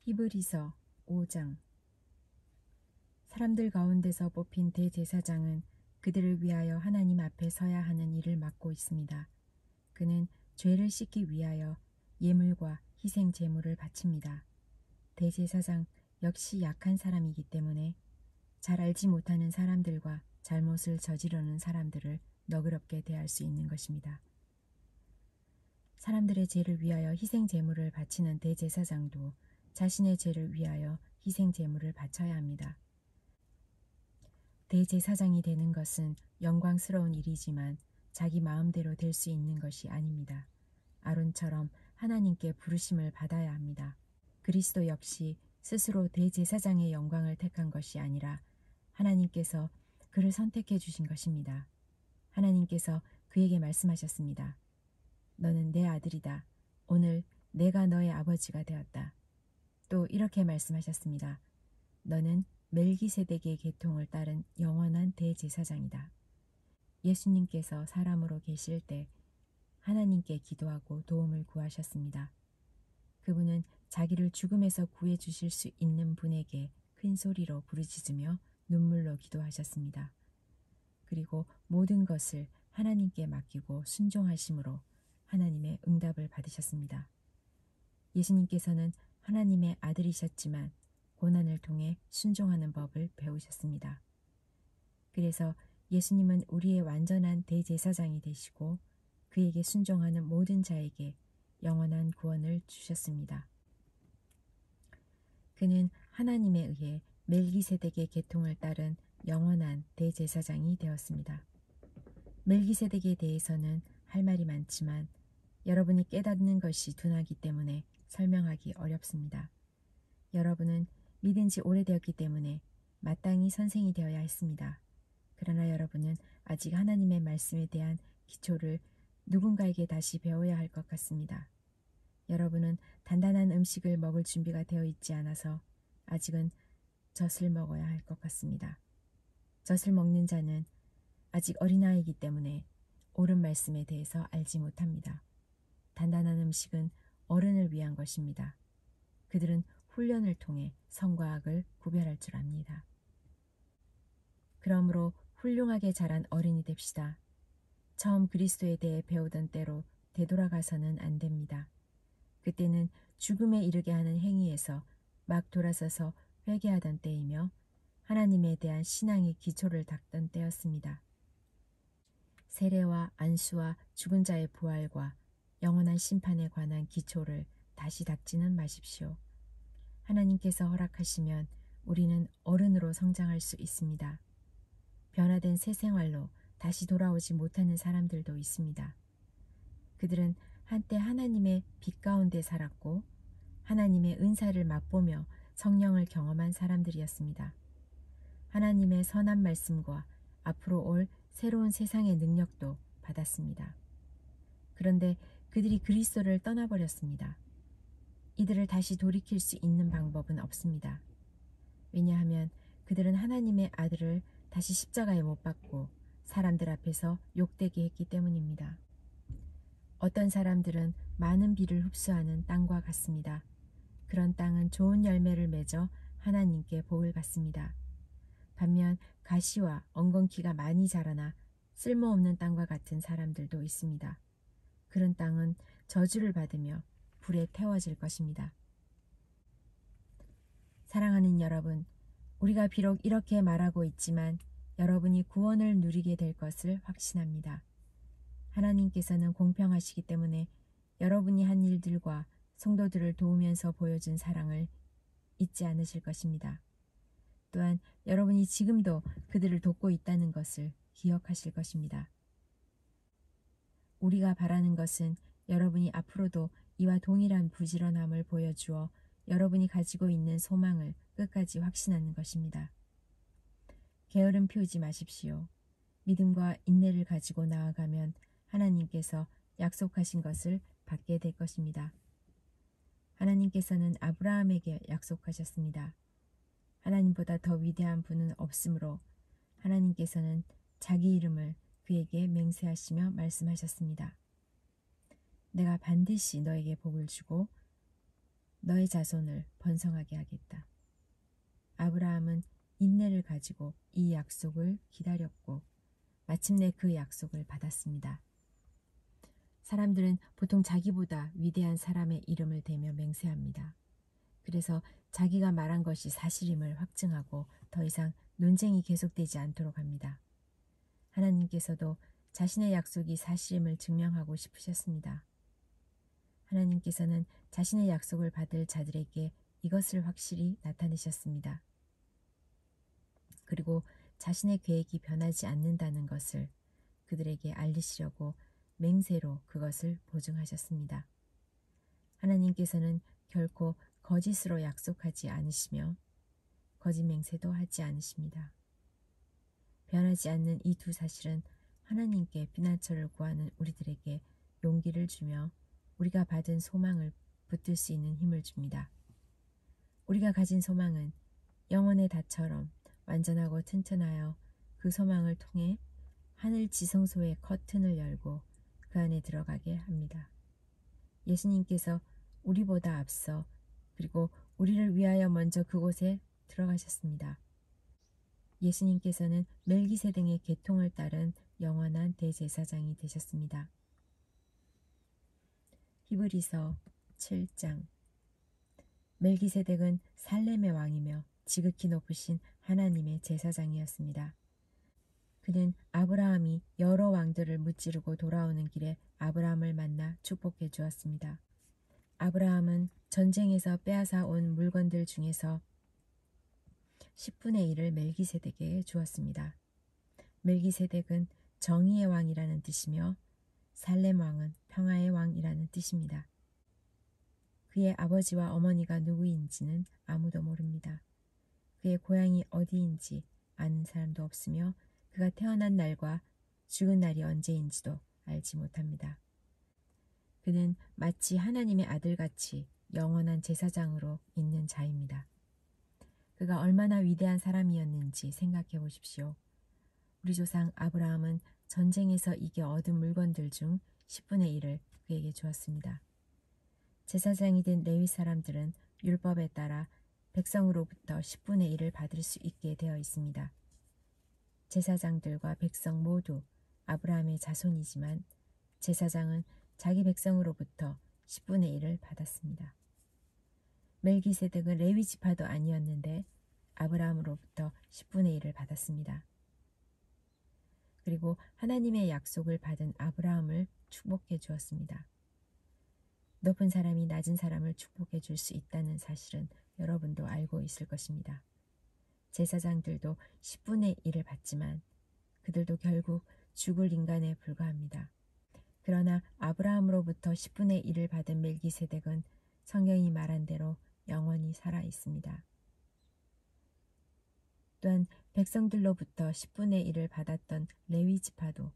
히브리서 5장. 사람들 가운데서 뽑힌 대제사장은 그들을 위하여 하나님 앞에 서야 하는 일을 맡고 있습니다. 그는 죄를 씻기 위하여 예물과 희생 제물을 바칩니다. 대제사장 역시 약한 사람이기 때문에 잘 알지 못하는 사람들과 잘못을 저지르는 사람들을 너그럽게 대할 수 있는 것입니다. 사람들의 죄를 위하여 희생 제물을 바치는 대제사장도 자신의 죄를 위하여 희생 제물을 바쳐야 합니다. 대제사장이 되는 것은 영광스러운 일이지만 자기 마음대로 될 수 있는 것이 아닙니다. 아론처럼 하나님께 부르심을 받아야 합니다. 그리스도 역시 스스로 대제사장의 영광을 택한 것이 아니라 하나님께서 그를 선택해 주신 것입니다. 하나님께서 그에게 말씀하셨습니다. 너는 내 아들이다. 오늘 내가 너의 아버지가 되었다. 또 이렇게 말씀하셨습니다. 너는 멜기세덱의 계통을 따른 영원한 대제사장이다. 예수님께서 사람으로 계실 때 하나님께 기도하고 도움을 구하셨습니다. 그분은 자기를 죽음에서 구해 주실 수 있는 분에게 큰 소리로 부르짖으며 눈물로 기도하셨습니다. 그리고 모든 것을 하나님께 맡기고 순종하심으로 하나님의 응답을 받으셨습니다. 예수님께서는 하나님의 아들이셨지만 고난을 통해 순종하는 법을 배우셨습니다. 그래서 예수님은 우리의 완전한 대제사장이 되시고 그에게 순종하는 모든 자에게 영원한 구원을 주셨습니다. 그는 하나님에 의해 멜기세덱의 계통을 따른 영원한 대제사장이 되었습니다. 멜기세덱에 대해서는 할 말이 많지만 여러분이 깨닫는 것이 둔하기 때문에 설명하기 어렵습니다. 여러분은 믿은 지 오래되었기 때문에 마땅히 선생이 되어야 했습니다. 그러나 여러분은 아직 하나님의 말씀에 대한 기초를 누군가에게 다시 배워야 할 것 같습니다. 여러분은 단단한 음식을 먹을 준비가 되어 있지 않아서 아직은 젖을 먹어야 할 것 같습니다. 젖을 먹는 자는 아직 어린아이이기 때문에 옳은 말씀에 대해서 알지 못합니다. 단단한 음식은 어른을 위한 것입니다. 그들은 훈련을 통해 선과 악을 구별할 줄 압니다. 그러므로 훌륭하게 자란 어린이 됩시다. 처음 그리스도에 대해 배우던 때로 되돌아가서는 안 됩니다. 그때는 죽음에 이르게 하는 행위에서 막 돌아서서 회개하던 때이며 하나님에 대한 신앙의 기초를 닦던 때였습니다. 세례와 안수와 죽은 자의 부활과 영원한 심판에 관한 기초를 다시 닦지는 마십시오. 하나님께서 허락하시면 우리는 어른으로 성장할 수 있습니다. 변화된 새 생활로 다시 돌아오지 못하는 사람들도 있습니다. 그들은 한때 하나님의 빛 가운데 살았고 하나님의 은사를 맛보며 성령을 경험한 사람들이었습니다. 하나님의 선한 말씀과 앞으로 올 새로운 세상의 능력도 받았습니다. 그런데 그들이 그리스도를 떠나버렸습니다. 이들을 다시 돌이킬 수 있는 방법은 없습니다. 왜냐하면 그들은 하나님의 아들을 다시 십자가에 못 박고 사람들 앞에서 욕되게 했기 때문입니다. 어떤 사람들은 많은 비를 흡수하는 땅과 같습니다. 그런 땅은 좋은 열매를 맺어 하나님께 복을 받습니다. 반면 가시와 엉겅퀴가 많이 자라나 쓸모없는 땅과 같은 사람들도 있습니다. 그런 땅은 저주를 받으며 불에 태워질 것입니다. 사랑하는 여러분, 우리가 비록 이렇게 말하고 있지만 여러분이 구원을 누리게 될 것을 확신합니다. 하나님께서는 공평하시기 때문에 여러분이 한 일들과 성도들을 도우면서 보여준 사랑을 잊지 않으실 것입니다. 또한 여러분이 지금도 그들을 돕고 있다는 것을 기억하실 것입니다. 우리가 바라는 것은 여러분이 앞으로도 이와 동일한 부지런함을 보여주어 여러분이 가지고 있는 소망을 끝까지 확신하는 것입니다. 게으름 피우지 마십시오. 믿음과 인내를 가지고 나아가면 하나님께서 약속하신 것을 받게 될 것입니다. 하나님께서는 아브라함에게 약속하셨습니다. 하나님보다 더 위대한 분은 없으므로 하나님께서는 자기 이름을 그에게 맹세하시며 말씀하셨습니다. 내가 반드시 너에게 복을 주고 너의 자손을 번성하게 하겠다. 아브라함은 인내를 가지고 이 약속을 기다렸고 마침내 그 약속을 받았습니다. 사람들은 보통 자기보다 위대한 사람의 이름을 대며 맹세합니다. 그래서 자기가 말한 것이 사실임을 확증하고 더 이상 논쟁이 계속되지 않도록 합니다. 하나님께서도 자신의 약속이 사실임을 증명하고 싶으셨습니다. 하나님께서는 자신의 약속을 받을 자들에게 이것을 확실히 나타내셨습니다. 그리고 자신의 계획이 변하지 않는다는 것을 그들에게 알리시려고 맹세로 그것을 보증하셨습니다. 하나님께서는 결코 거짓으로 약속하지 않으시며 거짓 맹세도 하지 않으십니다. 변하지 않는 이 두 사실은 하나님께 피난처를 구하는 우리들에게 용기를 주며 우리가 받은 소망을 붙들 수 있는 힘을 줍니다. 우리가 가진 소망은 영혼의 닷처럼 완전하고 튼튼하여 그 소망을 통해 하늘 지성소의 커튼을 열고 그 안에 들어가게 합니다. 예수님께서 우리보다 앞서 그리고 우리를 위하여 먼저 그곳에 들어가셨습니다. 예수님께서는 멜기세덱의 계통을 따른 영원한 대제사장이 되셨습니다. 히브리서 7장. 멜기세덱은 살렘의 왕이며 지극히 높으신 하나님의 제사장이었습니다. 그는 아브라함이 여러 왕들을 무찌르고 돌아오는 길에 아브라함을 만나 축복해 주었습니다. 아브라함은 전쟁에서 빼앗아 온 물건들 중에서 10분의 1을 멜기세덱에게 주었습니다. 멜기세덱은 정의의 왕이라는 뜻이며 살렘 왕은 평화의 왕이라는 뜻입니다. 그의 아버지와 어머니가 누구인지는 아무도 모릅니다. 그의 고향이 어디인지 아는 사람도 없으며 그가 태어난 날과 죽은 날이 언제인지도 알지 못합니다. 그는 마치 하나님의 아들같이 영원한 제사장으로 있는 자입니다. 그가 얼마나 위대한 사람이었는지 생각해 보십시오. 우리 조상 아브라함은 전쟁에서 이겨 얻은 물건들 중 10분의 1을 그에게 주었습니다. 제사장이 된 레위 사람들은 율법에 따라 백성으로부터 10분의 1을 받을 수 있게 되어 있습니다. 제사장들과 백성 모두 아브라함의 자손이지만 제사장은 자기 백성으로부터 10분의 1을 받았습니다. 멜기세덱은 레위 지파도 아니었는데 아브라함으로부터 10분의 1을 받았습니다. 그리고 하나님의 약속을 받은 아브라함을 축복해 주었습니다. 높은 사람이 낮은 사람을 축복해 줄 수 있다는 사실은 여러분도 알고 있을 것입니다. 제사장들도 10분의 1을 받지만 그들도 결국 죽을 인간에 불과합니다. 그러나 아브라함으로부터 10분의 1을 받은 멜기세덱은 성경이 말한 대로 영원히 살아 있습니다. 또한 백성들로부터 10분의 1을 받았던 레위 지파도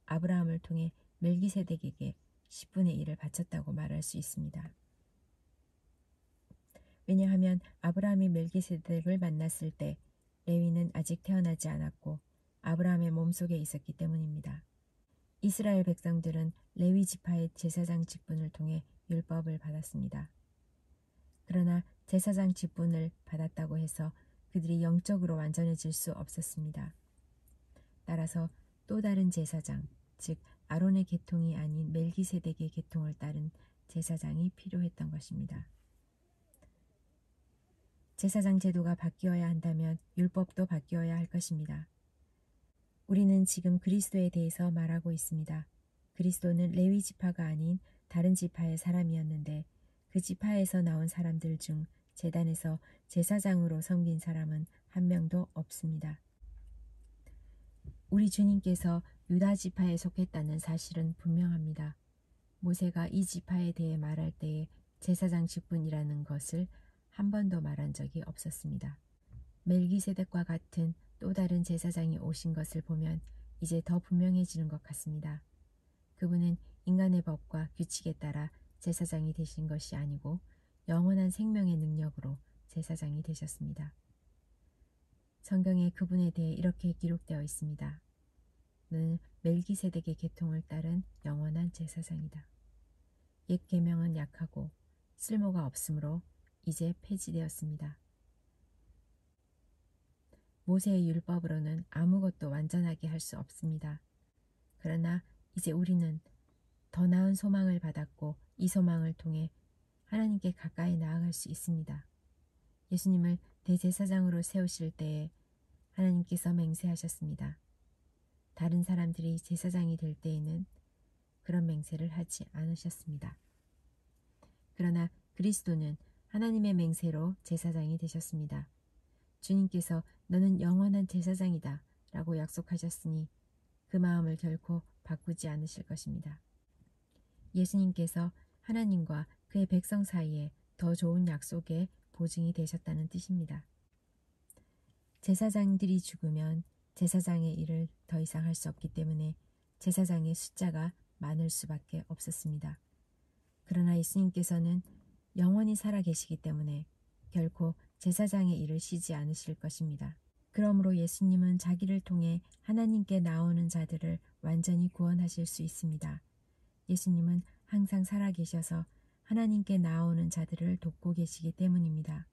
아브라함을 통해 멜기세덱에게 10분의 1을 바쳤다고 말할 수 있습니다. 왜냐하면 아브라함이 멜기세덱을 만났을 때 레위는 아직 태어나지 않았고 아브라함의 몸속에 있었기 때문입니다. 이스라엘 백성들은 레위 지파의 제사장 직분을 통해 율법을 받았습니다. 그러나 제사장 직분을 받았다고 해서 그들이 영적으로 완전해질 수 없었습니다. 따라서 또 다른 제사장, 즉 아론의 계통이 아닌 멜기세덱의 계통을 따른 제사장이 필요했던 것입니다. 제사장 제도가 바뀌어야 한다면 율법도 바뀌어야 할 것입니다. 우리는 지금 그리스도에 대해서 말하고 있습니다. 그리스도는 레위 지파가 아닌 다른 지파의 사람이었는데 그 지파에서 나온 사람들 중 제단에서 제사장으로 섬긴 사람은 한 명도 없습니다. 우리 주님께서 유다 지파에 속했다는 사실은 분명합니다. 모세가 이 지파에 대해 말할 때에 제사장 직분이라는 것을 한 번도 말한 적이 없었습니다. 멜기세덱과 같은 또 다른 제사장이 오신 것을 보면 이제 더 분명해지는 것 같습니다. 그분은 인간의 법과 규칙에 따라 제사장이 되신 것이 아니고 영원한 생명의 능력으로 제사장이 되셨습니다. 성경에 그분에 대해 이렇게 기록되어 있습니다. 너는 멜기세덱의 계통을 따른 영원한 제사장이다. 옛 계명은 약하고 쓸모가 없으므로 이제 폐지되었습니다. 모세의 율법으로는 아무것도 완전하게 할 수 없습니다. 그러나 이제 우리는 더 나은 소망을 받았고 이 소망을 통해 하나님께 가까이 나아갈 수 있습니다. 예수님을 대제사장으로 세우실 때에 하나님께서 맹세하셨습니다. 다른 사람들이 제사장이 될 때에는 그런 맹세를 하지 않으셨습니다. 그러나 그리스도는 하나님의 맹세로 제사장이 되셨습니다. 주님께서 너는 영원한 제사장이다 라고 약속하셨으니 그 마음을 결코 바꾸지 않으실 것입니다. 예수님께서 하나님과 그의 백성 사이에 더 좋은 약속의 보증이 되셨다는 뜻입니다. 제사장들이 죽으면 제사장의 일을 더 이상 할 수 없기 때문에 제사장의 숫자가 많을 수밖에 없었습니다. 그러나 예수님께서는 영원히 살아계시기 때문에 결코 제사장의 일을 쉬지 않으실 것입니다. 그러므로 예수님은 자기를 통해 하나님께 나오는 자들을 완전히 구원하실 수 있습니다. 예수님은 항상 살아계셔서 하나님께 나오는 자들을 돕고 계시기 때문입니다.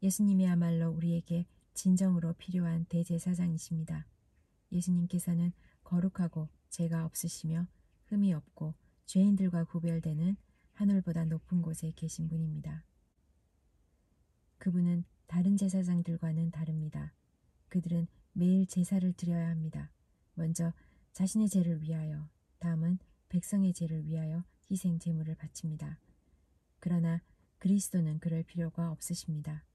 예수님이야말로 우리에게 진정으로 필요한 대제사장이십니다. 예수님께서는 거룩하고 죄가 없으시며 흠이 없고 죄인들과 구별되는 하늘보다 높은 곳에 계신 분입니다. 그분은 다른 제사장들과는 다릅니다. 그들은 매일 제사를 드려야 합니다. 먼저 자신의 죄를 위하여, 다음은 백성의 죄를 위하여 희생 제물을 바칩니다. 그러나 그리스도는 그럴 필요가 없으십니다.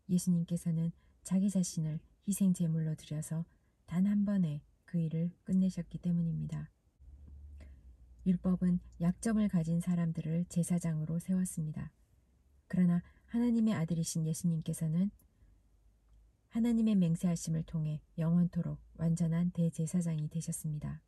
예수님께서는 자기 자신을 희생 제물로 드려서 단 한 번에 그 일을 끝내셨기 때문입니다. 율법은 약점을 가진 사람들을 제사장으로 세웠습니다. 그러나 하나님의 아들이신 예수님께서는 하나님의 맹세하심을 통해 영원토록 완전한 대제사장이 되셨습니다.